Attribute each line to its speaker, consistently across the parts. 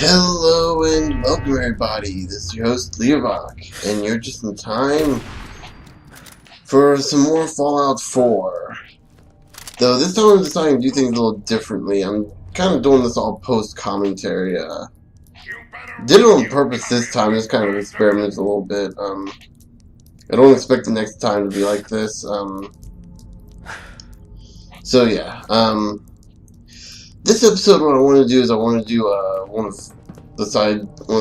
Speaker 1: Hello and welcome everybody, this is your host Leovok, and you're just in time for some more Fallout 4. Though this time I'm deciding to do things a little differently. I'm kind of doing this all post-commentary. Did it on purpose this time, just kind of experiment a little bit. I don't expect the next time to be like this. So yeah, this episode what I want to do is I want to do one of the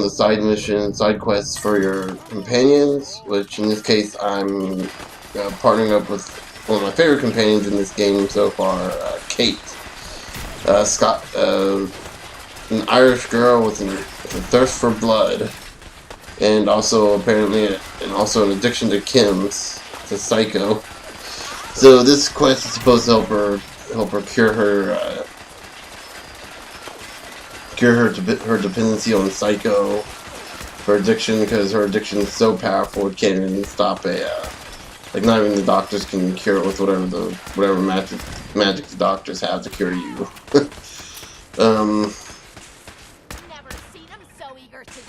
Speaker 1: side missions, side quests for your companions, which in this case I'm partnering up with one of my favorite companions in this game so far, Cait, an Irish girl with a thirst for blood, and also apparently an addiction to chems, to psycho. So this quest is supposed to help her cure her her dependency on psycho, her addiction, because her addiction is so powerful it can't even stop like not even the doctors can cure it with whatever magic the doctors have to cure you.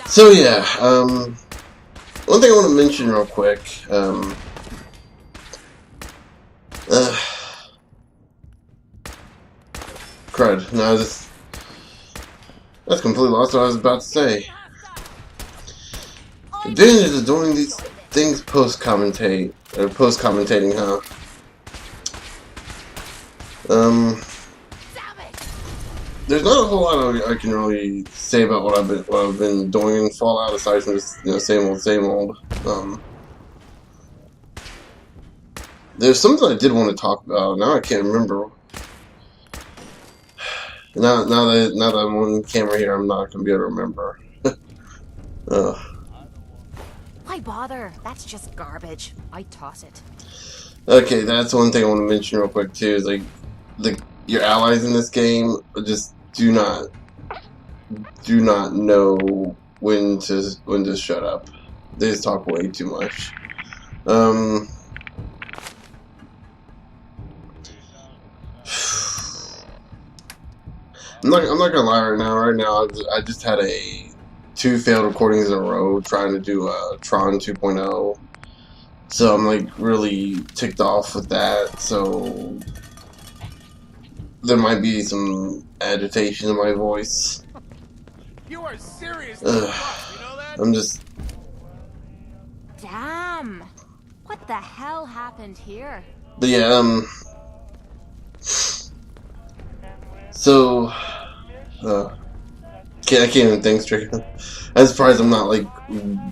Speaker 1: So yeah, one thing I want to mention real quick, crud, no, that's completely lost what I was about to say. The advantage of doing these things post-commentating, huh? There's not a whole lot I can really say about what I've been doing in Fallout aside from just, same old. There's something I did want to talk about. Now I can't remember. Now that I'm on camera here, I'm not gonna be able to remember.
Speaker 2: Why bother? That's just garbage. I toss it.
Speaker 1: Okay, that's one thing I want to mention real quick too. Is like your allies in this game just do not know when to shut up. They just talk way too much. I'm not gonna lie right now. Right now, I just had 2 failed recordings in a row trying to do Tron 2.0. So I'm like really ticked off with that. So there might be some agitation in my voice.
Speaker 3: You are serious. You know that?
Speaker 1: I'm just.
Speaker 2: Damn! What the hell happened here?
Speaker 1: But yeah, so, I can't even think straight. I'm surprised I'm not like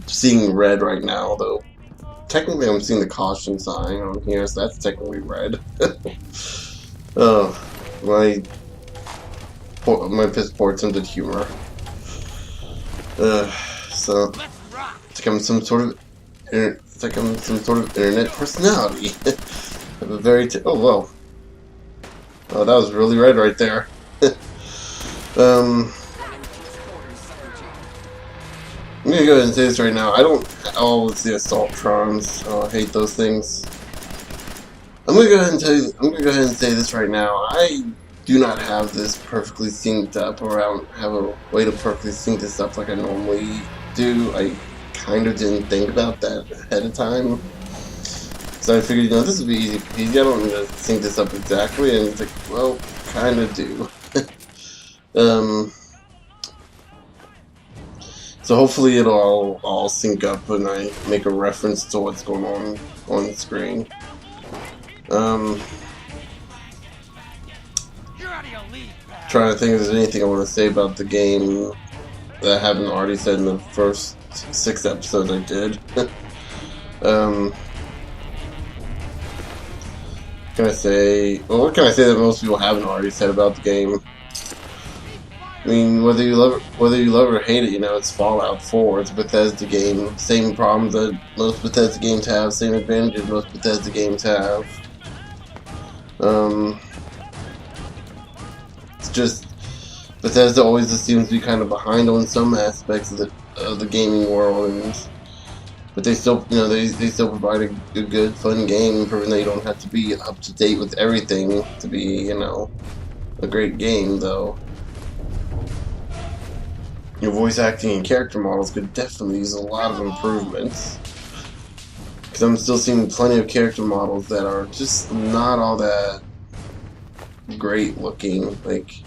Speaker 1: seeing red right now, though. Technically, I'm seeing the caution sign on here, so that's technically red. Oh, my piss poor attempted humor. So it's like I'm some sort of internet personality. I have a very oh whoa. Oh, that was really red right there. I'm gonna go ahead and say this right now. Oh, it's the assault trons. Oh, I hate those things. I'm gonna go ahead and say this right now. I do not have this perfectly synced up, or I don't have a way to perfectly sync this up like I normally do. I kind of didn't think about that ahead of time. So I figured, this would be easy peasy. I don't need to sync this up exactly, and it's like, well, kind of do. So hopefully it'll all sync up when I make a reference to what's going on the screen. Trying to think if there's anything I want to say about the game that I haven't already said in the first 6 episodes I did. Can I say? Well, what can I say that most people haven't already said about the game? I mean, whether you love it or hate it, it's Fallout 4. It's a Bethesda game. Same problems that most Bethesda games have. Same advantages most Bethesda games have. It's just Bethesda always just seems to be kind of behind on some aspects of the gaming world, but they still, they still provide a good, fun game, proving that you don't have to be up to date with everything to be, a great game, though. your voice acting and character models could definitely use a lot of improvements. Because I'm still seeing plenty of character models that are just not all that great looking. Like,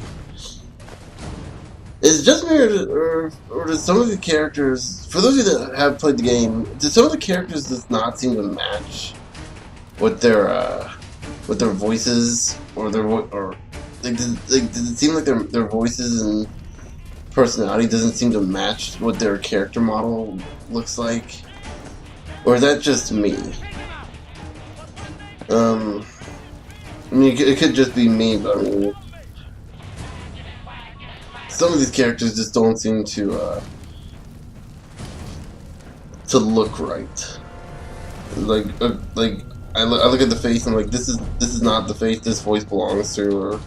Speaker 1: is it just me, or does some of the characters, for those of you that have played the game, do some of the characters just not seem to match what their voices or does it seem like their voices and personality doesn't seem to match what their character model looks like? Or is that just me? I mean, it could just be me, but I mean, some of these characters just don't seem to look right. Like I look at the face and I'm like, this is not the face this voice belongs to, or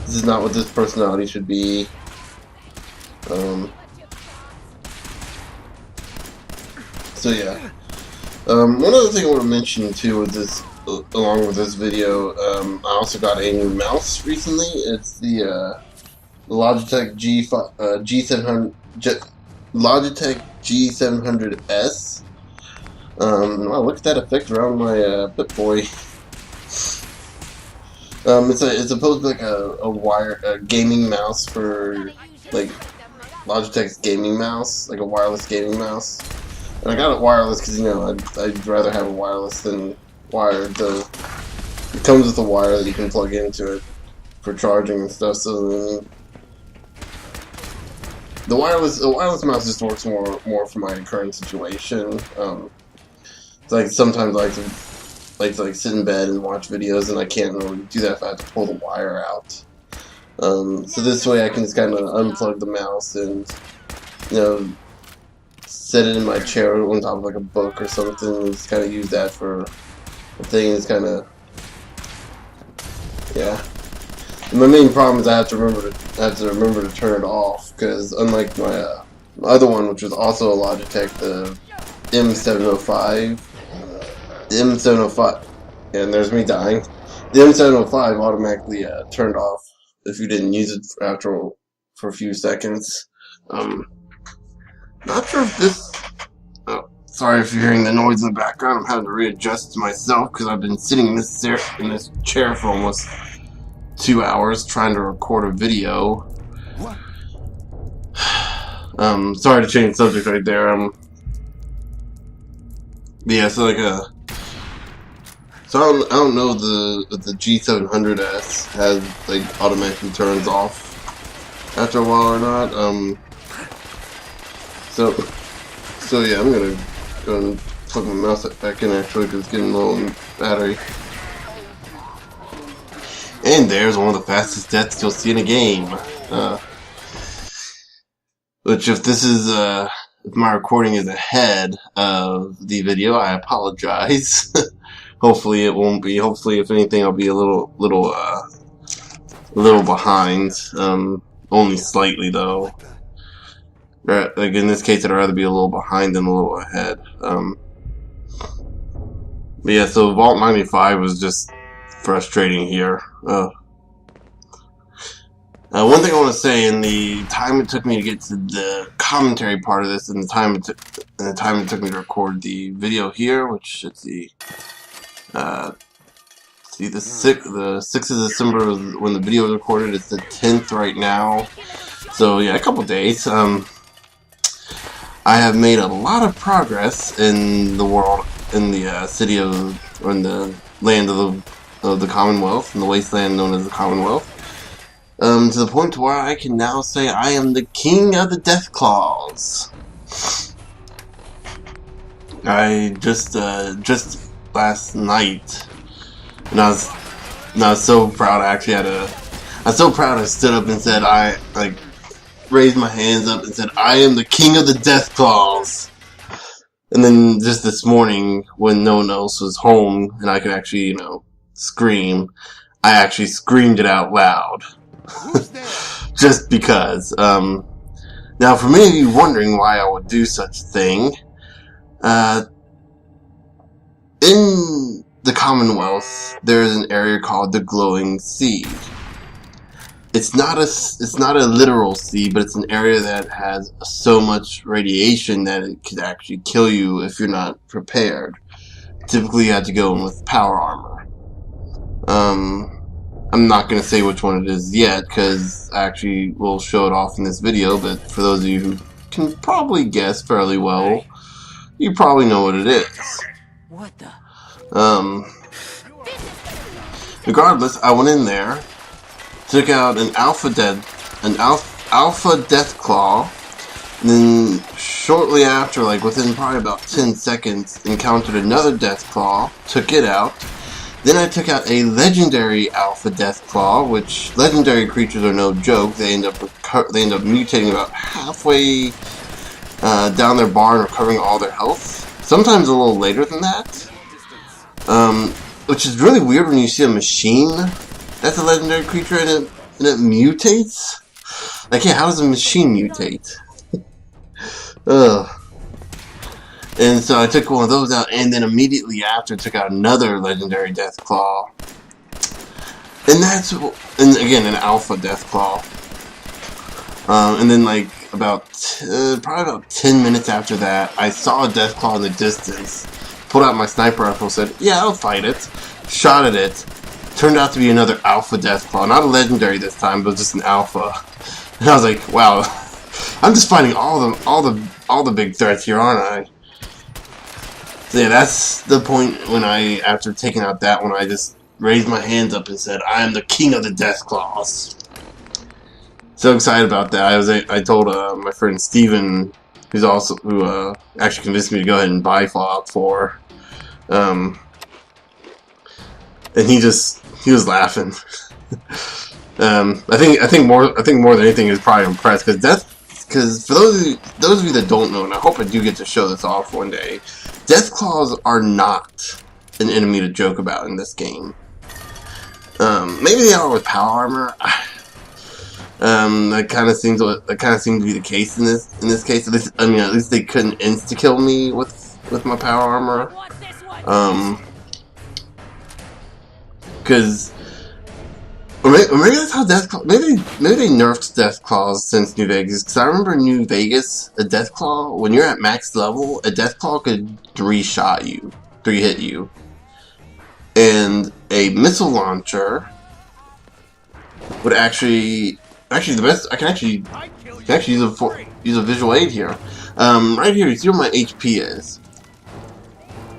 Speaker 1: this is not what this personality should be. So yeah. One other thing I want to mention too with this, along with this video, I also got a new mouse recently. It's the Logitech G700 Logitech G700S. Wow, look at that effect around my BitBoy. It's supposed to be like a gaming mouse for like Logitech's gaming mouse, like a wireless gaming mouse. And I got it wireless because, you know, I'd rather have a wireless than wired. Though it comes with a wire that you can plug into it for charging and stuff. So the wireless mouse just works more for my current situation. It's like sometimes I like to sit in bed and watch videos, and I can't really do that if I have to pull the wire out. So this way I can just kind of unplug the mouse and, you know, set it in my chair on top of like a book or something, and just kind of use that for a thing. It's kind of, yeah. And my main problem is I have to remember to turn it off, because unlike my other one, which was also a Logitech, the M705, and there's me dying. The M705 automatically turned off if you didn't use it for a few seconds. Not sure if this. Oh, sorry if you're hearing the noise in the background. I'm having to readjust myself because I've been sitting in this chair for almost 2 hours trying to record a video. Sorry to change the subject right there. Yeah, so like so I don't know if the G700S has like automatically turns off after a while or not. So yeah, I'm gonna go and plug my mouse back in actually because it's getting low on battery. And there's one of the fastest deaths you'll see in a game. Which if this is if my recording is ahead of the video, I apologize. Hopefully it won't be. Hopefully, if anything, I'll be a little behind. Only slightly though. Like in this case, I'd rather be a little behind than a little ahead. But yeah, so Vault 95 was just frustrating here. One thing I want to say, in the time it took me to get to the commentary part of this, and the time it took me to record the video here, which let's see, the 6th of December was when the video was recorded. It's the 10th right now, so yeah, a couple days. I have made a lot of progress in the world, in the city of, or in the land of the Commonwealth, in the wasteland known as the Commonwealth. To the point where I can now say I am the king of the Death Claws. I just last night, and I was so proud. I was so proud. I stood up and said raised my hands up and said, I am the king of the Death Claws. And then just this morning, when no one else was home and I could actually, you know, scream, I actually screamed it out loud. Just because. Now, for many of you wondering why I would do such a thing, in the Commonwealth, there is an area called the Glowing Sea. it's not a literal sea, but it's an area that has so much radiation that it could actually kill you if you're not prepared. Typically, you have to go in with power armor. I'm not going to say which one it is yet, because I actually will show it off in this video, but for those of you who can probably guess fairly well, you probably know what it is.
Speaker 2: What the?
Speaker 1: Regardless, I went in there, took out an alpha death claw, and then shortly after, like within probably about 10 seconds, encountered another death claw, took it out. Then I took out a legendary alpha death claw, which legendary creatures are no joke. They end up mutating about halfway down their bar and recovering all their health. Sometimes a little later than that. Which is really weird when you see a machine that's a legendary creature and it mutates. Like, yeah, how does a machine mutate? Ugh. And so I took one of those out, and then immediately after took out another legendary death claw. And again, an alpha death claw. And then like probably about 10 minutes after that, I saw a death claw in the distance. Pulled out my sniper rifle, said, yeah, I'll fight it. Shot at it. Turned out to be another alpha death claw. Not a legendary this time, but just an alpha. And I was like, wow, I'm just fighting all the big threats here, aren't I? So yeah, that's the point when after taking out that one, I just raised my hands up and said, I am the king of the death claws. So excited about that. I told my friend Steven, who actually convinced me to go ahead and buy Fallout 4. And he was laughing. I think more than anything, he was probably impressed because for those of you that don't know, and I hope I do get to show this off one day, death claws are not an enemy to joke about in this game. Maybe they are with power armor. That kind of seems to be the case in this case. At least they couldn't insta kill me with my power armor. Because or maybe that's how death claw. Maybe they nerfed death claws since New Vegas. Because I remember in New Vegas, a death claw, when you're at max level, a death claw could 3-hit you, and a missile launcher would actually the best. I can actually use a visual aid here. Right here, you see where my HP is.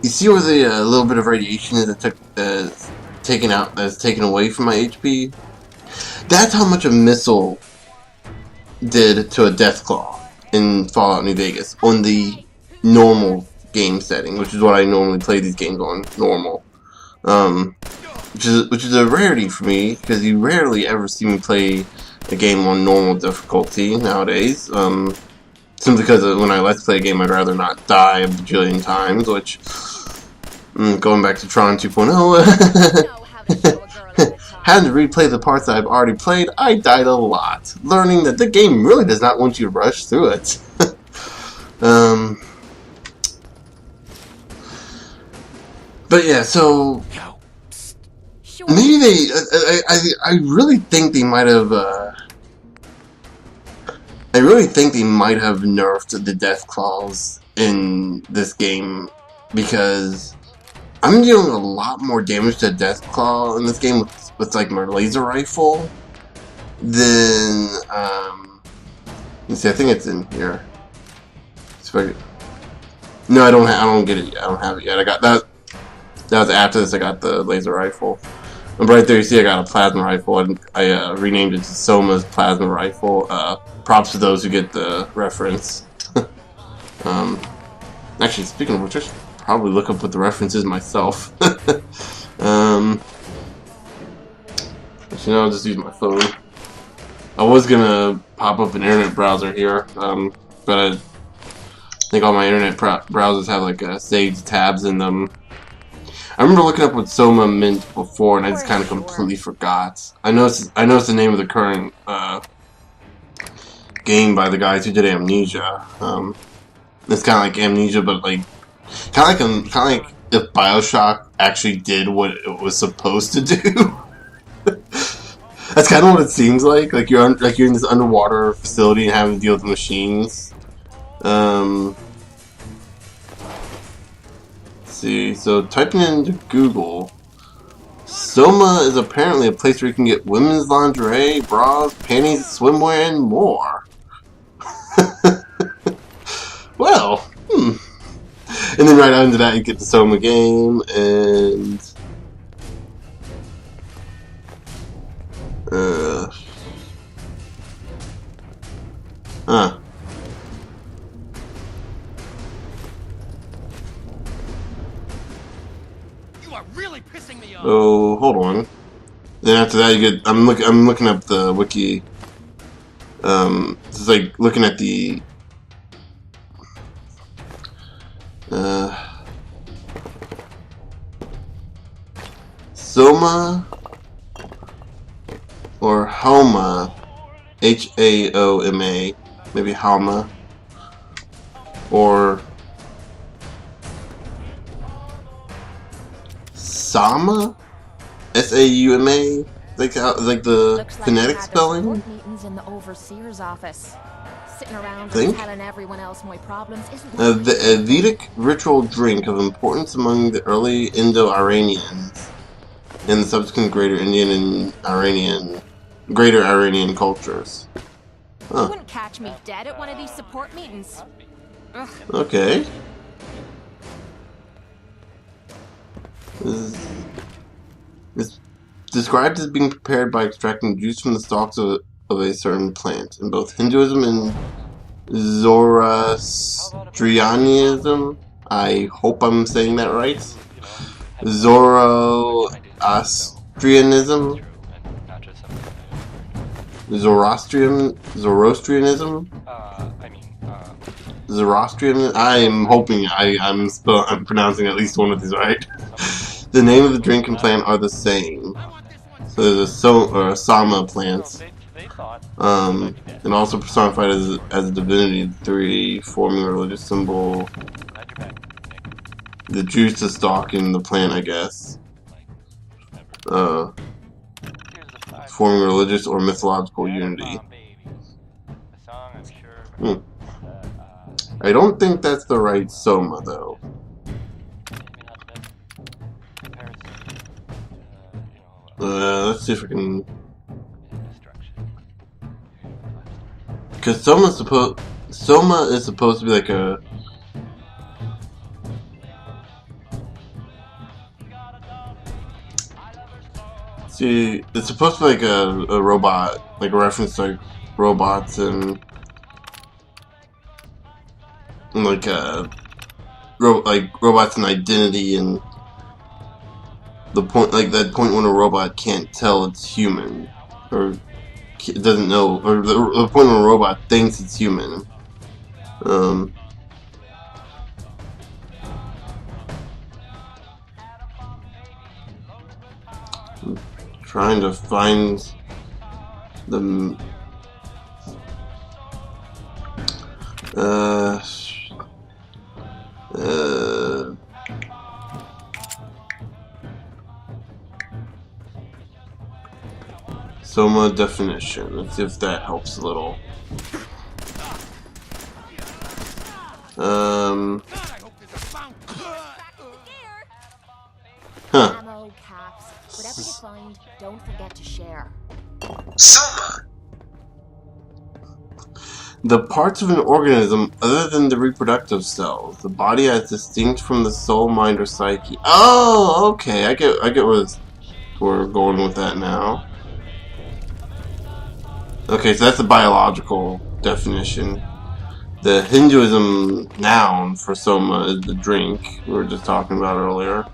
Speaker 1: You see where the little bit of radiation is that's taken away from my HP? That's how much a missile did to a death claw in Fallout New Vegas on the normal game setting, which is what I normally play these games on, normal. Which is a rarity for me, because you rarely ever see me play a game on normal difficulty nowadays. Simply because when I let's play a game, I'd rather not die a bajillion times, which, going back to Tron 2.0, having to replay the parts that I've already played, I died a lot, learning that the game really does not want you to rush through it. But yeah, so maybe I really think they might have. I really think they might have nerfed the death claws in this game, because I'm dealing a lot more damage to death claw in this game with like my laser rifle than let's see, I think it's in here. No, I don't get it yet. I don't have it yet. I got that. That was after this. I got the laser rifle. And right there, you see, I got a plasma rifle, and I renamed it to Soma's plasma rifle. Props to those who get the reference. Actually, speaking of which, I should probably look up what the reference is myself. But you know, I'll just use my phone. I was gonna pop up an internet browser here, but I think all my internet browsers have like saved tabs in them. I remember looking up what Soma meant before, and I just kind of completely forgot. I know it's the name of the current game by the guys who did Amnesia. It's kind of like Amnesia, but like kind of like if BioShock actually did what it was supposed to do. That's kind of what it seems like. Like you're in this underwater facility and having to deal with machines. Let's see. So typing into Google, Soma is apparently a place where you can get women's lingerie, bras, panties, swimwear, and more. Well, and then right under that you get the Soma game and
Speaker 3: You are really pissing me off.
Speaker 1: oh, hold on. Then after that, you get. I'm looking up the wiki. It's like looking at the. Soma or Haoma, Haoma, maybe Haoma, or Sama, Sauma, like the
Speaker 2: Looks like
Speaker 1: phonetic
Speaker 2: you had the
Speaker 1: spelling.
Speaker 2: support meetings in the overseer's office. Sitting around
Speaker 1: Think?
Speaker 2: and telling everyone else my problems isn't
Speaker 1: The Vedic ritual drink of importance among the early Indo-Iranians and the subsequent Greater Iranian cultures.
Speaker 2: You wouldn't catch me dead at one of these support meetings. Ugh.
Speaker 1: Okay. It's described as being prepared by extracting juice from the stalks of a certain plant. In both Hinduism and Zoroastrianism, I hope I'm saying that right. Zoroastrianism, Zoroastrianism. I'm hoping I'm pronouncing at least one of these right. The name of the drink and plant are the same. So there's a Sama plant, and also personified as a divinity, the three forming a religious symbol. The juice, the stalk, and the plant, I guess. Forming religious or mythological unity. I don't think that's the right Soma, though. Let's see if I can. Because Soma is supposed to be like a. See, it's supposed to be like a robot, like a reference to like robots and like robots and identity and the point, like that point when a robot can't tell it's human or it doesn't know, or the point when a robot thinks it's human. Trying to find the Soma definition. Let's see if that helps a little. Huh.
Speaker 2: Ammo, caps, whatever you find, don't forget to share.
Speaker 1: Soma. The parts of an organism other than the reproductive cells, the body as distinct from the soul, mind, or psyche. Oh, okay. I get where we're going with that now. Okay, so that's the biological definition. The Hinduism noun for Soma is the drink we were just talking about earlier.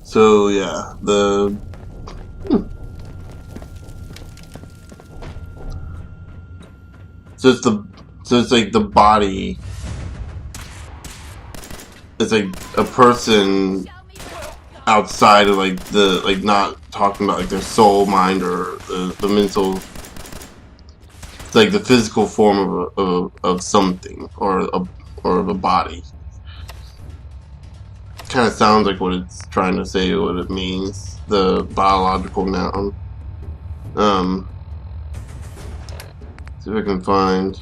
Speaker 1: So yeah, so it's like the body. It's like a person outside of like not talking about like their soul, mind, or the mental. It's like the physical form of something or of a body. kind of sounds like what it's trying to say, what it means. The biological noun. See if I can find.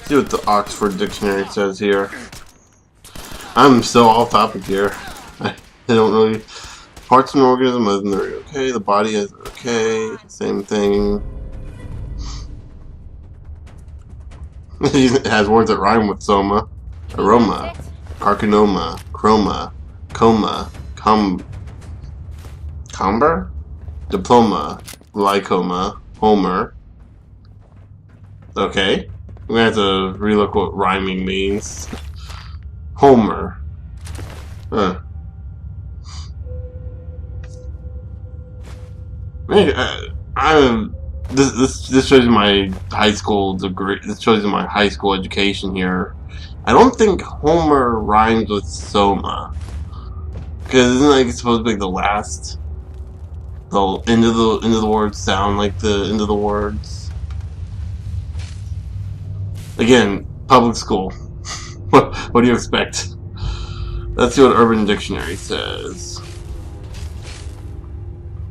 Speaker 1: See what the Oxford Dictionary says here. I'm so off topic here. I don't really. Parts of an organism other than the okay. The body is okay. Same thing. It has words that rhyme with soma. Aroma, carcinoma, chroma, coma, comber, diploma, glycoma, homer. Okay. We're gonna have to relook what rhyming means. Homer. Huh. This shows you my high school degree. This shows you my high school education here. I don't think Homer rhymes with soma, because isn't like it's supposed to be the last, the end of the words sound like the end of the words. Again, public school. What do you expect? Let's see what Urban Dictionary says.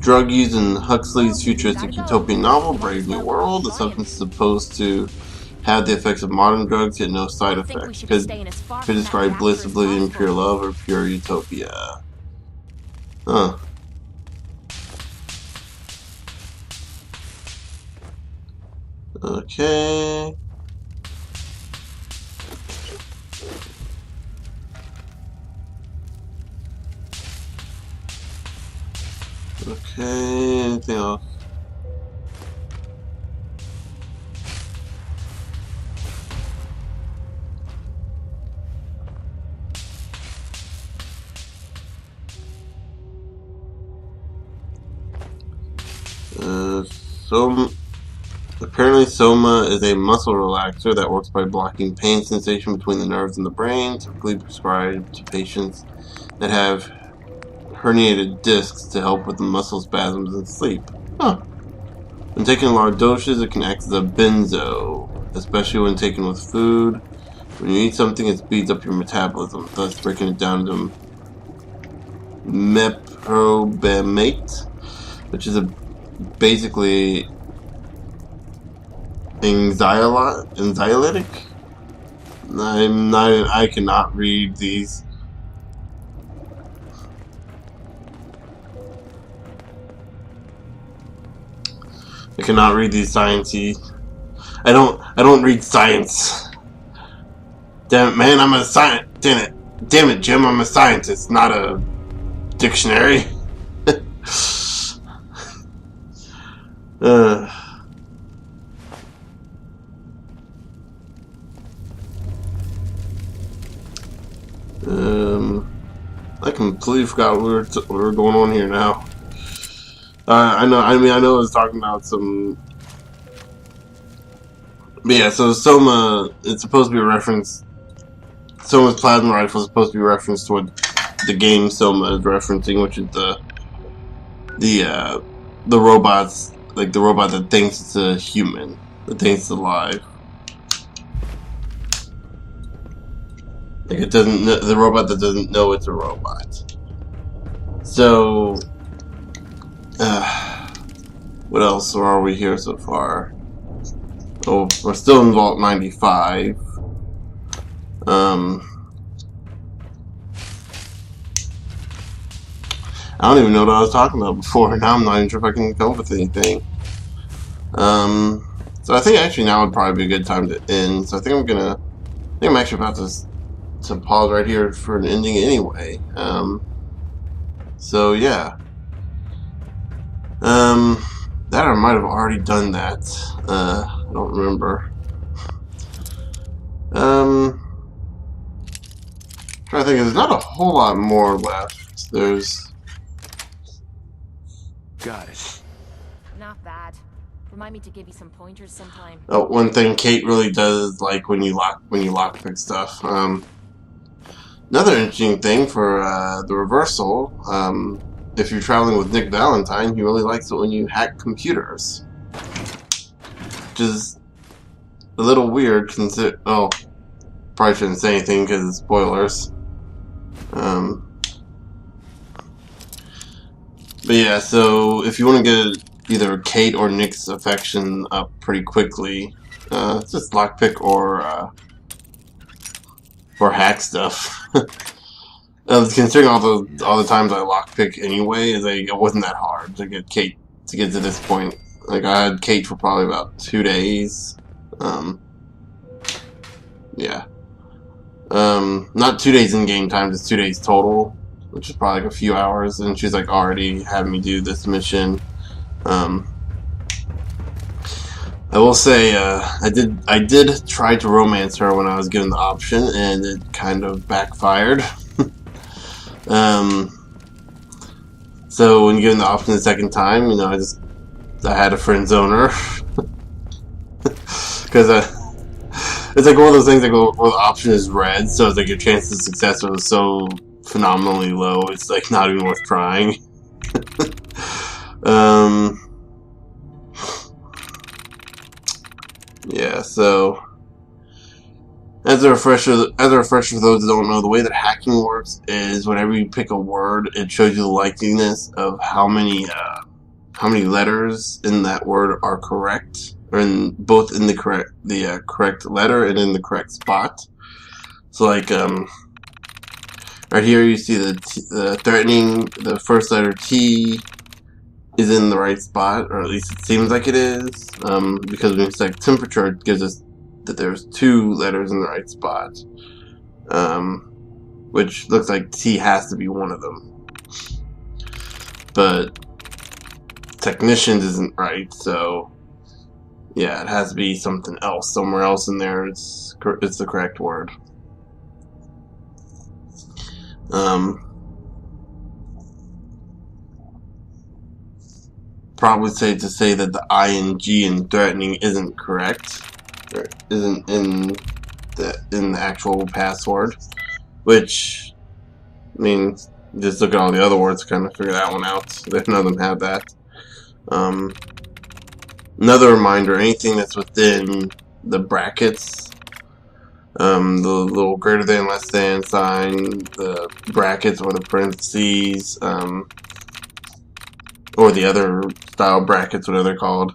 Speaker 1: Drug used in Huxley's futuristic utopian novel, Brave New World. The substance is supposed to have the effects of modern drugs, yet no side effects. Could describe bliss, oblivion, pure love, or pure utopia. Huh. Okay. Okay, anything else? Apparently soma is a muscle relaxer that works by blocking pain sensation between the nerves and the brain, typically prescribed to patients that have herniated discs to help with the muscle spasms and sleep. Huh. When taken in large doses, it can act as a benzo, especially when taken with food. When you eat something, it speeds up your metabolism, thus breaking it down to meprobamate, which is basically anxiolytic. I cannot read these. I cannot read these sciencey. I don't read science. Damn it, man, I'm a science. Damn it, Jim, I'm a scientist, not a dictionary. I completely forgot what we were going on here now. I know I was talking about some. But yeah, so Soma, it's supposed to be a reference. Soma's plasma rifle is supposed to be a reference to what the game Soma is referencing, which is the robots, like the robot that thinks it's a human, that thinks it's alive. Like it doesn't, the robot that doesn't know it's a robot. So, what else are we here so far? Oh, we're still in Vault 95. I don't even know what I was talking about before. Now I'm not even sure if I can come up with anything. So I think actually now would probably be a good time to end. So I think I'm actually about to pause right here for an ending anyway. So yeah. That I might have already done that. I don't remember. Trying to think, there's not a whole lot more left. There's.
Speaker 3: Got it.
Speaker 2: Not bad. Remind me to give you some pointers sometime.
Speaker 1: Oh, one thing Cait really does like when you lockpick stuff. Another interesting thing for the reversal, if you're traveling with Nick Valentine, he really likes it when you hack computers. Which is a little weird, oh, probably shouldn't say anything because it's spoilers. But yeah, so if you want to get either Cait or Nick's affection up pretty quickly, it's just lockpick or hack stuff. Considering all the times I lockpick anyway, it wasn't that hard to get Cait to get to this point. Like I had Cait for probably about 2 days. Yeah. Not 2 days in game time, just 2 days total, which is probably like a few hours. And she's like already having me do this mission. I will say I did try to romance her when I was given the option, and it kind of backfired. So when given the option the second time, you know, I had a friend zone her because it's like one of those things like where the option is red, so it's like your chances of success are so phenomenally low. It's like not even worth trying. Yeah, so as a refresher for those that don't know, the way that hacking works is whenever you pick a word, it shows you the likeliness of how many letters in that word are correct, or both in the correct letter and in the correct spot. So like right here you see the threatening, the first letter T is in the right spot, or at least it seems like it is, because when we select temperature, it gives us that there's 2 letters in the right spot, which looks like T has to be one of them. But technicians isn't right, so yeah, it has to be something else. Somewhere else in there, it's the correct word. Probably safe to say that the ing in threatening isn't correct, or isn't in the actual password, which, I mean, just look at all the other words to kind of figure that one out. None of them have that. Another reminder, anything that's within the brackets, the little greater than, less than sign, the brackets or the parentheses, or the other style brackets, whatever they're called.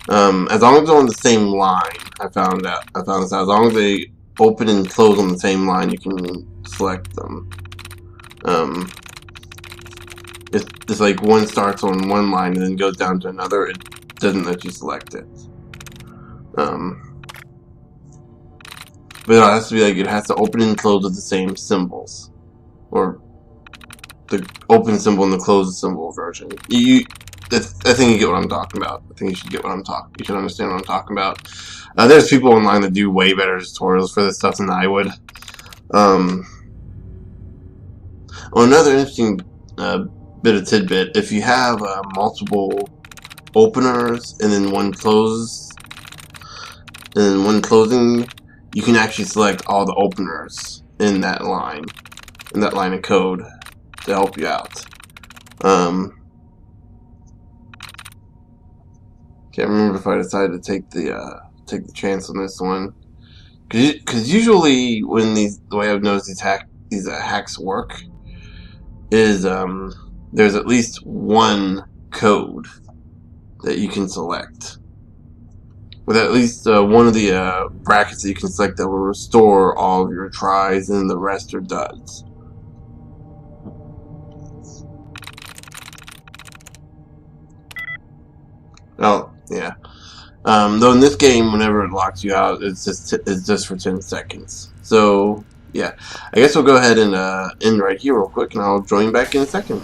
Speaker 1: As long as they're on the same line, I found this out. As long as they open and close on the same line, you can select them. It's like one starts on one line and then goes down to another. It doesn't let you select it. But it has to be like, it has to open and close with the same symbols, or the open symbol and the closed symbol version. I think you get what I'm talking about. I think you should get what I'm talking. You should understand what I'm talking about. There's people online that do way better tutorials for this stuff than I would. Another interesting bit of tidbit: if you have multiple openers and then one closes, and then one closing, you can actually select all the openers in that line of code to help you out. Can't remember if I decided to take the chance on this one, because usually when the way I've noticed these hacks work is there's at least one code that you can select, with at least one of the brackets that you can select that will restore all of your tries, and the rest are duds. Oh, yeah. Though in this game, whenever it locks you out, it's just for 10 seconds. So, yeah. I guess we'll go ahead and end right here real quick, and I'll join you back in a second.